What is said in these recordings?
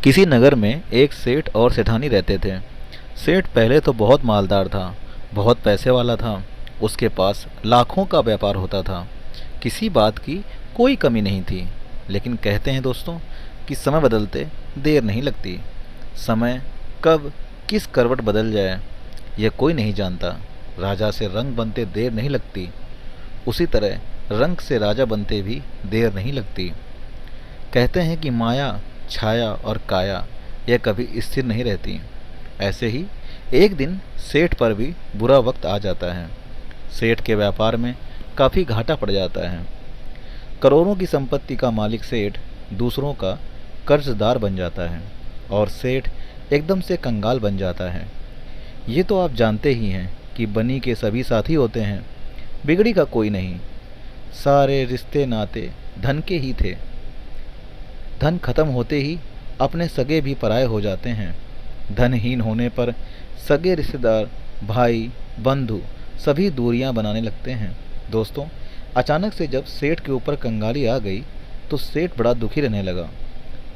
किसी नगर में एक सेठ और सेठानी रहते थे। सेठ पहले तो बहुत मालदार था, बहुत पैसे वाला था। उसके पास लाखों का व्यापार होता था, किसी बात की कोई कमी नहीं थी। लेकिन कहते हैं दोस्तों कि समय बदलते देर नहीं लगती। समय कब किस करवट बदल जाए यह कोई नहीं जानता। राजा से रंग बनते देर नहीं लगती, उसी तरह रंग से राजा बनते भी देर नहीं लगती। कहते हैं कि माया, छाया और काया यह कभी स्थिर नहीं रहती। ऐसे ही एक दिन सेठ पर भी बुरा वक्त आ जाता है। सेठ के व्यापार में काफ़ी घाटा पड़ जाता है। करोड़ों की संपत्ति का मालिक सेठ दूसरों का कर्जदार बन जाता है और सेठ एकदम से कंगाल बन जाता है। ये तो आप जानते ही हैं कि बनी के सभी साथी होते हैं, बिगड़ी का कोई नहीं। सारे रिश्ते नाते धन के ही थे। धन खत्म होते ही अपने सगे भी पराये हो जाते हैं। धनहीन होने पर सगे रिश्तेदार, भाई, बंधु सभी दूरियां बनाने लगते हैं। दोस्तों, अचानक से जब सेठ के ऊपर कंगाली आ गई तो सेठ बड़ा दुखी रहने लगा।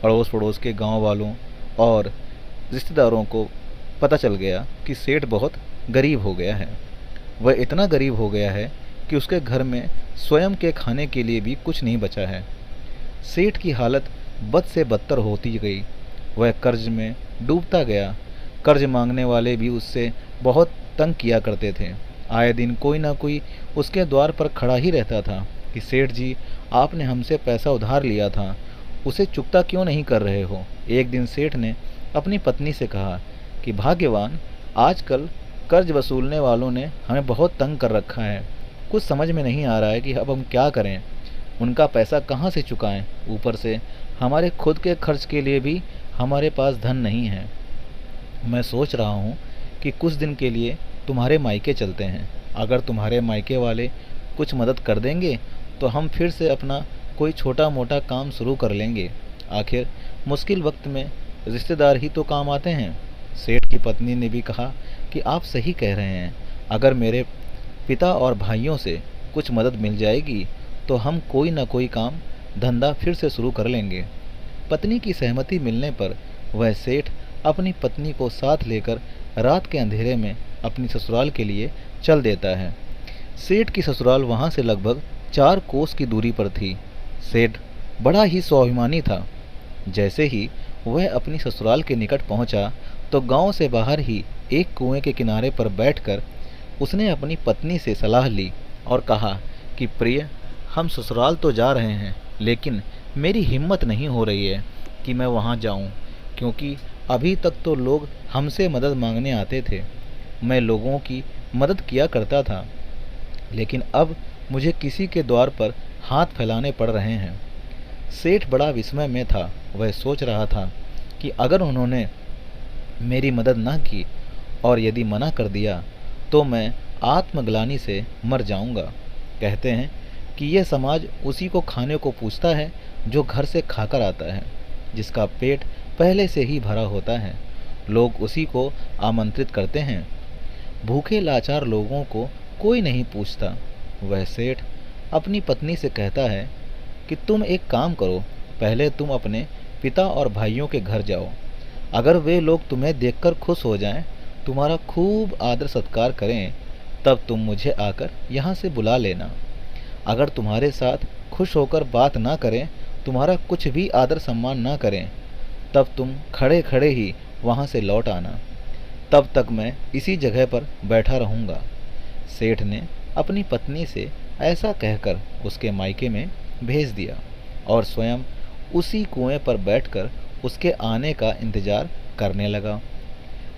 अड़ोस पड़ोस के गांव वालों और रिश्तेदारों को पता चल गया कि सेठ बहुत गरीब हो गया है। वह इतना गरीब हो गया है कि उसके घर में स्वयं के खाने के लिए भी कुछ नहीं बचा है। सेठ की हालत बद से बदतर होती गई। वह कर्ज में डूबता गया। कर्ज मांगने वाले भी उससे बहुत तंग किया करते थे। आए दिन कोई ना कोई उसके द्वार पर खड़ा ही रहता था कि सेठ जी, आपने हमसे पैसा उधार लिया था, उसे चुकता क्यों नहीं कर रहे हो। एक दिन सेठ ने अपनी पत्नी से कहा कि भाग्यवान, आजकल कर्ज वसूलने वालों ने हमें बहुत तंग कर रखा है। कुछ समझ में नहीं आ रहा है कि अब हम क्या करें, उनका पैसा कहाँ से चुकाएं। ऊपर से हमारे खुद के खर्च के लिए भी हमारे पास धन नहीं है। मैं सोच रहा हूँ कि कुछ दिन के लिए तुम्हारे मायके चलते हैं। अगर तुम्हारे मायके वाले कुछ मदद कर देंगे तो हम फिर से अपना कोई छोटा मोटा काम शुरू कर लेंगे। आखिर मुश्किल वक्त में रिश्तेदार ही तो काम आते हैं। सेठ की पत्नी ने भी कहा कि आप सही कह रहे हैं। अगर मेरे पिता और भाइयों से कुछ मदद मिल जाएगी तो हम कोई न कोई काम धंधा फिर से शुरू कर लेंगे। पत्नी की सहमति मिलने पर वह सेठ अपनी पत्नी को साथ लेकर रात के अंधेरे में अपनी ससुराल के लिए चल देता है। सेठ की ससुराल वहाँ से लगभग 4 कोस की दूरी पर थी। सेठ बड़ा ही स्वाभिमानी था। जैसे ही वह अपनी ससुराल के निकट पहुंचा तो गांव से बाहर ही एक कुएं के किनारे पर बैठकर उसने अपनी पत्नी से सलाह ली और कहा कि प्रिय, हम ससुराल तो जा रहे हैं, लेकिन मेरी हिम्मत नहीं हो रही है कि मैं वहां जाऊं, क्योंकि अभी तक तो लोग हमसे मदद मांगने आते थे। मैं लोगों की मदद किया करता था, लेकिन अब मुझे किसी के द्वार पर हाथ फैलाने पड़ रहे हैं। सेठ बड़ा विस्मय में था। वह सोच रहा था कि अगर उन्होंने मेरी मदद न की और यदि मना कर दिया तो मैं आत्मग्लानि से मर जाऊंगा। कहते हैं कि यह समाज उसी को खाने को पूछता है जो घर से खाकर आता है, जिसका पेट पहले से ही भरा होता है। लोग उसी को आमंत्रित करते हैं। भूखे लाचार लोगों को कोई नहीं पूछता। वह सेठ अपनी पत्नी से कहता है कि तुम एक काम करो, पहले तुम अपने पिता और भाइयों के घर जाओ। अगर वे लोग तुम्हें देखकर खुश हो जाएं, तुम्हारा खूब आदर सत्कार करें, तब तुम मुझे आकर यहाँ से बुला लेना। अगर तुम्हारे साथ खुश होकर बात ना करें, तुम्हारा कुछ भी आदर सम्मान ना करें, तब तुम खड़े खड़े ही वहाँ से लौट आना। तब तक मैं इसी जगह पर बैठा रहूँगा। सेठ ने अपनी पत्नी से ऐसा कहकर उसके मायके में भेज दिया और स्वयं उसी कुएं पर बैठकर उसके आने का इंतजार करने लगा।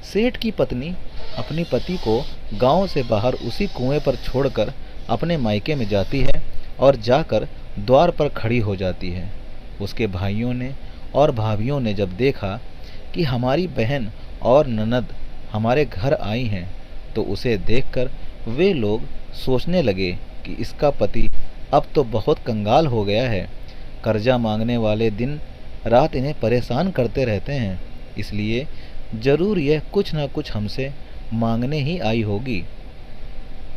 सेठ की पत्नी अपने पति को गांव से बाहर उसी कुएं पर छोड़कर अपने मायके में जाती है और जाकर द्वार पर खड़ी हो जाती है। उसके भाइयों ने और भाभियों ने जब देखा कि हमारी बहन और ननद हमारे घर आई हैं, तो उसे देखकर वे लोग सोचने लगे कि इसका पति अब तो बहुत कंगाल हो गया है। कर्जा मांगने वाले दिन रात इन्हें परेशान करते रहते हैं, इसलिए जरूर यह कुछ न कुछ हमसे मांगने ही आई होगी।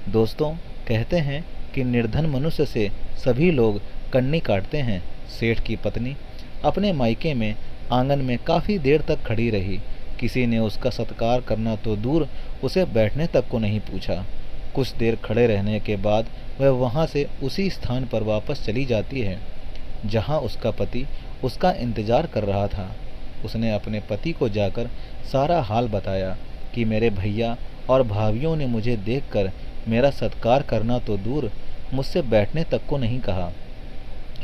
दोस्तों, कहते हैं कि निर्धन मनुष्य से सभी लोग कन्नी काटते हैं। सेठ की पत्नी अपने मायके में आंगन में काफ़ी देर तक खड़ी रही। किसी ने उसका सत्कार करना तो दूर, उसे बैठने तक को नहीं पूछा। कुछ देर खड़े रहने के बाद वह वहाँ से उसी स्थान पर वापस चली जाती है जहाँ उसका पति उसका इंतजार कर रहा था। उसने अपने पति को जाकर सारा हाल बताया कि मेरे भैया और भाभियों ने मुझे देखकर मेरा सत्कार करना तो दूर, मुझसे बैठने तक को नहीं कहा।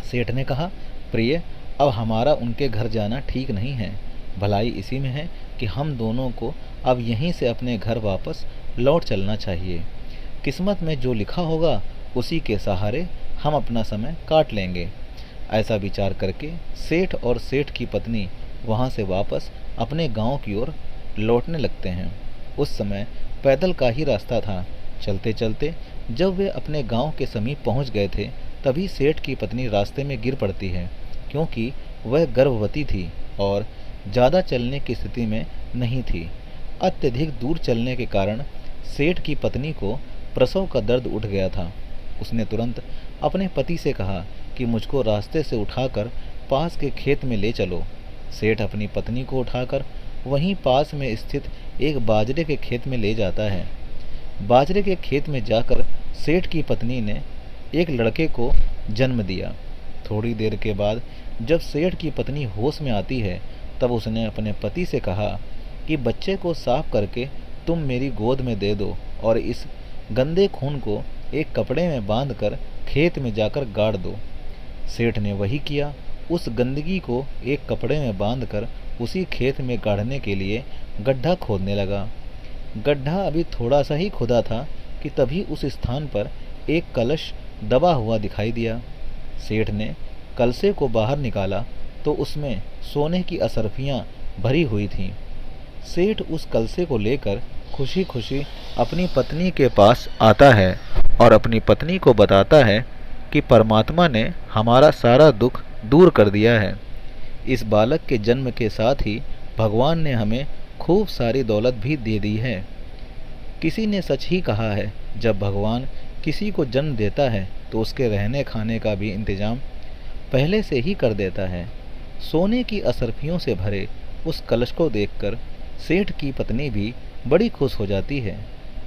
सेठ ने कहा, प्रिय, अब हमारा उनके घर जाना ठीक नहीं है। भलाई इसी में है कि हम दोनों को अब यहीं से अपने घर वापस लौट चलना चाहिए। किस्मत में जो लिखा होगा उसी के सहारे हम अपना समय काट लेंगे। ऐसा विचार करके सेठ और सेठ की पत्नी वहाँ से वापस अपने गांव की ओर लौटने लगते हैं। उस समय पैदल का ही रास्ता था। चलते चलते जब वे अपने गांव के समीप पहुंच गए थे, तभी सेठ की पत्नी रास्ते में गिर पड़ती है, क्योंकि वह गर्भवती थी और ज़्यादा चलने की स्थिति में नहीं थी। अत्यधिक दूर चलने के कारण सेठ की पत्नी को प्रसव का दर्द उठ गया था। उसने तुरंत अपने पति से कहा कि मुझको रास्ते से उठाकर पास के खेत में ले चलो। सेठ अपनी पत्नी को उठाकर वहीं पास में स्थित एक बाजरे के खेत में ले जाता है। बाजरे के खेत में जाकर सेठ की पत्नी ने एक लड़के को जन्म दिया। थोड़ी देर के बाद जब सेठ की पत्नी होश में आती है, तब उसने अपने पति से कहा कि बच्चे को साफ करके तुम मेरी गोद में दे दो और इस गंदे खून को एक कपड़े में बांधकर खेत में जाकर गाड़ दो। सेठ ने वही किया। उस गंदगी को एक कपड़े में बांधकर उसी खेत में गाड़ने के लिए गड्ढा खोदने लगा। गड्ढा अभी थोड़ा सा ही खुदा था कि तभी उस स्थान पर एक कलश दबा हुआ दिखाई दिया। सेठ ने कलशे को बाहर निकाला तो उसमें सोने की असरफियां भरी हुई थीं। सेठ उस कलशे को लेकर खुशी खुशी अपनी पत्नी के पास आता है और अपनी पत्नी को बताता है कि परमात्मा ने हमारा सारा दुख दूर कर दिया है। इस बालक के जन्म के साथ ही भगवान ने हमें खूब सारी दौलत भी दे दी है। किसी ने सच ही कहा है, जब भगवान किसी को जन्म देता है तो उसके रहने खाने का भी इंतजाम पहले से ही कर देता है। सोने की असरफियों से भरे उस कलश को देखकर सेठ की पत्नी भी बड़ी खुश हो जाती है।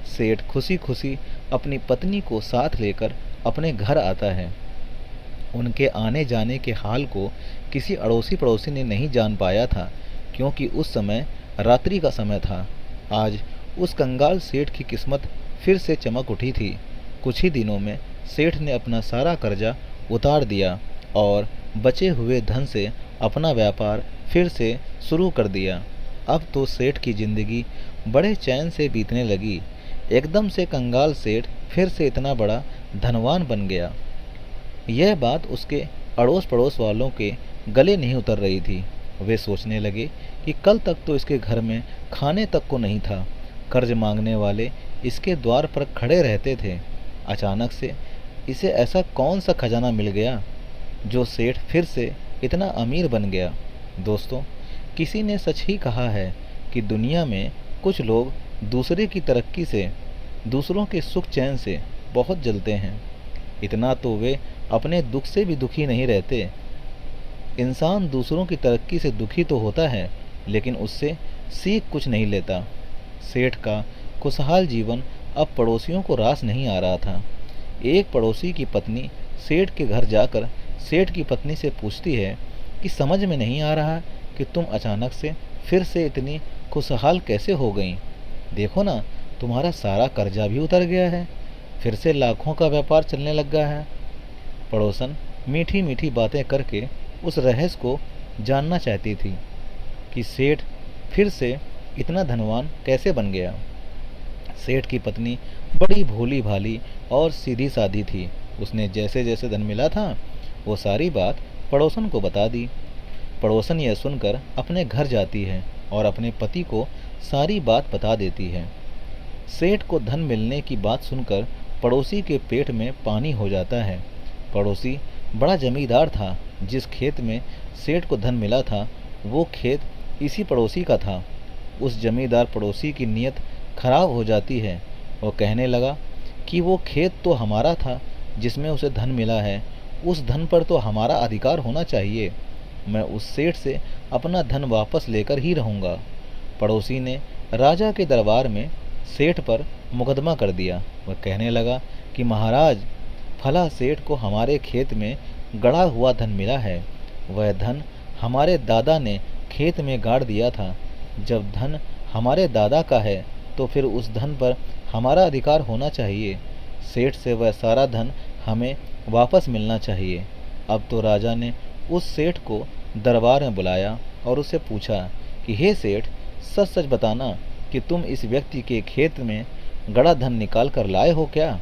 सेठ खुशी खुशी अपनी पत्नी को साथ लेकर अपने घर आता है। उनके आने जाने के हाल को किसी अड़ोसी पड़ोसी ने नहीं जान पाया था, क्योंकि उस समय रात्रि का समय था। आज उस कंगाल सेठ की किस्मत फिर से चमक उठी थी। कुछ ही दिनों में सेठ ने अपना सारा कर्जा उतार दिया और बचे हुए धन से अपना व्यापार फिर से शुरू कर दिया। अब तो सेठ की जिंदगी बड़े चैन से बीतने लगी। एकदम से कंगाल सेठ फिर से इतना बड़ा धनवान बन गया। यह बात उसके अड़ोस पड़ोस वालों के गले नहीं उतर रही थी। वे सोचने लगे कि कल तक तो इसके घर में खाने तक को नहीं था। कर्ज मांगने वाले इसके द्वार पर खड़े रहते थे। अचानक से इसे ऐसा कौन सा खजाना मिल गया जो सेठ फिर से इतना अमीर बन गया। दोस्तों, किसी ने सच ही कहा है कि दुनिया में कुछ लोग दूसरे की तरक्की से, दूसरों के सुख चैन से बहुत जलते हैं। इतना तो वे अपने दुख से भी दुखी नहीं रहते। इंसान दूसरों की तरक्की से दुखी तो होता है, लेकिन उससे सीख कुछ नहीं लेता। सेठ का खुशहाल जीवन अब पड़ोसियों को रास नहीं आ रहा था। एक पड़ोसी की पत्नी सेठ के घर जाकर सेठ की पत्नी से पूछती है कि समझ में नहीं आ रहा कि तुम अचानक से फिर से इतनी खुशहाल कैसे हो गई। देखो ना, तुम्हारा सारा कर्जा भी उतर गया है, फिर से लाखों का व्यापार चलने लग गया है। पड़ोसन मीठी मीठी बातें करके उस रहस्य को जानना चाहती थी कि सेठ फिर से इतना धनवान कैसे बन गया। सेठ की पत्नी बड़ी भोली भाली और सीधी सादी थी। उसने जैसे जैसे धन मिला था वो सारी बात पड़ोसन को बता दी। पड़ोसन यह सुनकर अपने घर जाती है और अपने पति को सारी बात बता देती है। सेठ को धन मिलने की बात सुनकर पड़ोसी के पेट में पानी हो जाता है। पड़ोसी बड़ा जमींदार था। जिस खेत में सेठ को धन मिला था वो खेत इसी पड़ोसी का था। उस जमींदार पड़ोसी की नीयत खराब हो जाती है। वो कहने लगा कि वो खेत तो हमारा था जिसमें उसे धन मिला है, उस धन पर तो हमारा अधिकार होना चाहिए। मैं उस सेठ से अपना धन वापस लेकर ही रहूँगा। पड़ोसी ने राजा के दरबार में सेठ पर मुकदमा कर दिया। वह कहने लगा कि महाराज, फला सेठ को हमारे खेत में गड़ा हुआ धन मिला है। वह धन हमारे दादा ने खेत में गाड़ दिया था। जब धन हमारे दादा का है तो फिर उस धन पर हमारा अधिकार होना चाहिए। सेठ से वह सारा धन हमें वापस मिलना चाहिए। अब तो राजा ने उस सेठ को दरबार में बुलाया और उससे पूछा कि हे सेठ, सच सच बताना कि तुम इस व्यक्ति के खेत में गड़ा धन निकाल कर लाए हो क्या?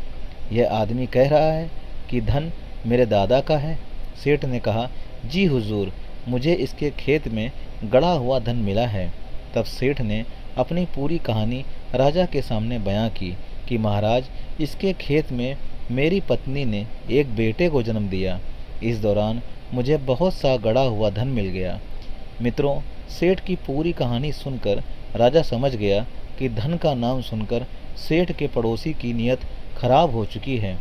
यह आदमी कह रहा है कि धन मेरे दादा का है। सेठ ने कहा, जी हुजूर, मुझे इसके खेत में गड़ा हुआ धन मिला है। तब सेठ ने अपनी पूरी कहानी राजा के सामने बयां की कि महाराज, इसके खेत में मेरी पत्नी ने एक बेटे को जन्म दिया। इस दौरान मुझे बहुत सा गड़ा हुआ धन मिल गया। मित्रों, सेठ की पूरी कहानी सुनकर राजा समझ गया कि धन का नाम सुनकर सेठ के पड़ोसी की नीयत खराब हो चुकी है।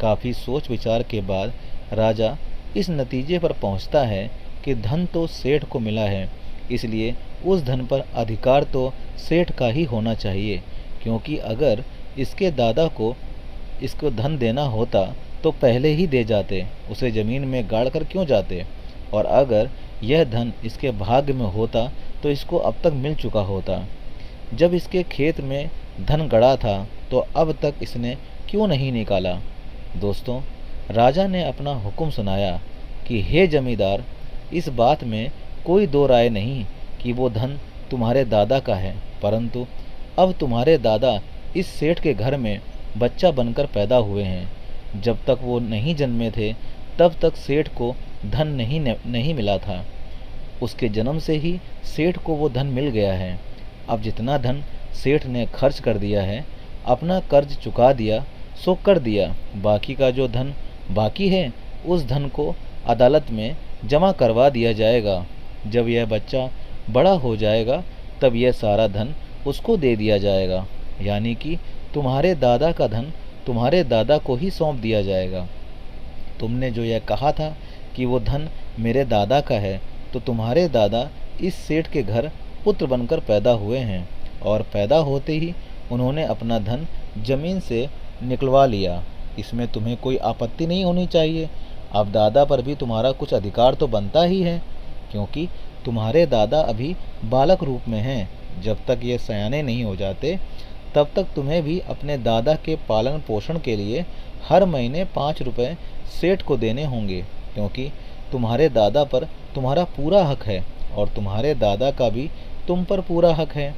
काफ़ी सोच विचार के बाद राजा इस नतीजे पर पहुंचता है कि धन तो सेठ को मिला है, इसलिए उस धन पर अधिकार तो सेठ का ही होना चाहिए, क्योंकि अगर इसके दादा को इसको धन देना होता तो पहले ही दे जाते, उसे ज़मीन में गाड़ कर क्यों जाते। और अगर यह धन इसके भाग्य में होता तो इसको अब तक मिल चुका होता। जब इसके खेत में धन गड़ा था तो अब तक इसने क्यों नहीं निकाला। दोस्तों, राजा ने अपना हुक्म सुनाया कि हे जमींदार, इस बात में कोई दो राय नहीं कि वो धन तुम्हारे दादा का है, परंतु अब तुम्हारे दादा इस सेठ के घर में बच्चा बनकर पैदा हुए हैं। जब तक वो नहीं जन्मे थे तब तक सेठ को धन नहीं मिला था। उसके जन्म से ही सेठ को वो धन मिल गया है। अब जितना धन सेठ ने खर्च कर दिया है, अपना कर्ज चुका दिया सो कर दिया। बाकी का जो धन बाकी है उस धन को अदालत में जमा करवा दिया जाएगा। जब यह बच्चा बड़ा हो जाएगा तब यह सारा धन उसको दे दिया जाएगा, यानी कि तुम्हारे दादा का धन तुम्हारे दादा को ही सौंप दिया जाएगा। तुमने जो यह कहा था कि वो धन मेरे दादा का है, तो तुम्हारे दादा इस सेठ के घर पुत्र बनकर पैदा हुए हैं और पैदा होते ही उन्होंने अपना धन जमीन से निकलवा लिया। इसमें तुम्हें कोई आपत्ति नहीं होनी चाहिए। अब दादा पर भी तुम्हारा कुछ अधिकार तो बनता ही है, क्योंकि तुम्हारे दादा अभी बालक रूप में हैं। जब तक ये सयाने नहीं हो जाते तब तक तुम्हें भी अपने दादा के पालन पोषण के लिए हर महीने 5 रुपये सेठ को देने होंगे, क्योंकि तुम्हारे दादा पर तुम्हारा पूरा हक है और तुम्हारे दादा का भी तुम पर पूरा हक है।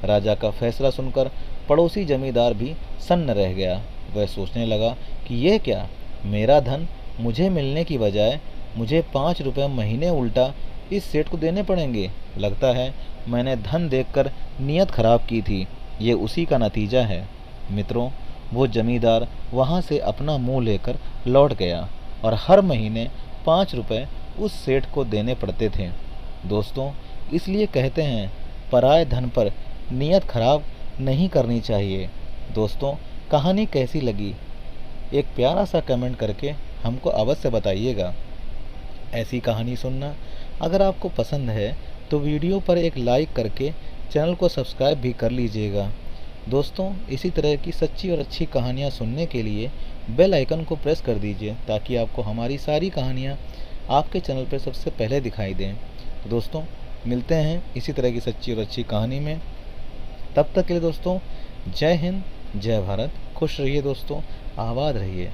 राजा का फैसला सुनकर पड़ोसी जमींदार भी सन्न रह गया। वह सोचने लगा कि यह क्या, मेरा धन मुझे मिलने की बजाय मुझे 5 रुपये महीने उल्टा इस सेठ को देने पड़ेंगे। लगता है मैंने धन देखकर नीयत खराब की थी, ये उसी का नतीजा है। मित्रों, वो जमींदार वहाँ से अपना मुंह लेकर लौट गया और हर महीने 5 रुपये उस सेठ को देने पड़ते थे। दोस्तों, इसलिए कहते हैं पराये धन पर नीयत खराब नहीं करनी चाहिए। दोस्तों, कहानी कैसी लगी एक प्यारा सा कमेंट करके हमको अवश्य बताइएगा। ऐसी कहानी सुनना अगर आपको पसंद है तो वीडियो पर एक लाइक करके चैनल को सब्सक्राइब भी कर लीजिएगा। दोस्तों, इसी तरह की सच्ची और अच्छी कहानियाँ सुनने के लिए बेल आइकन को प्रेस कर दीजिए ताकि आपको हमारी सारी कहानियाँ आपके चैनल पर सबसे पहले दिखाई दें। दोस्तों, मिलते हैं इसी तरह की सच्ची और अच्छी कहानी में। तब तक के लिए दोस्तों, जय हिंद, जय भारत। खुश रहिए दोस्तों, आबाद रहिए।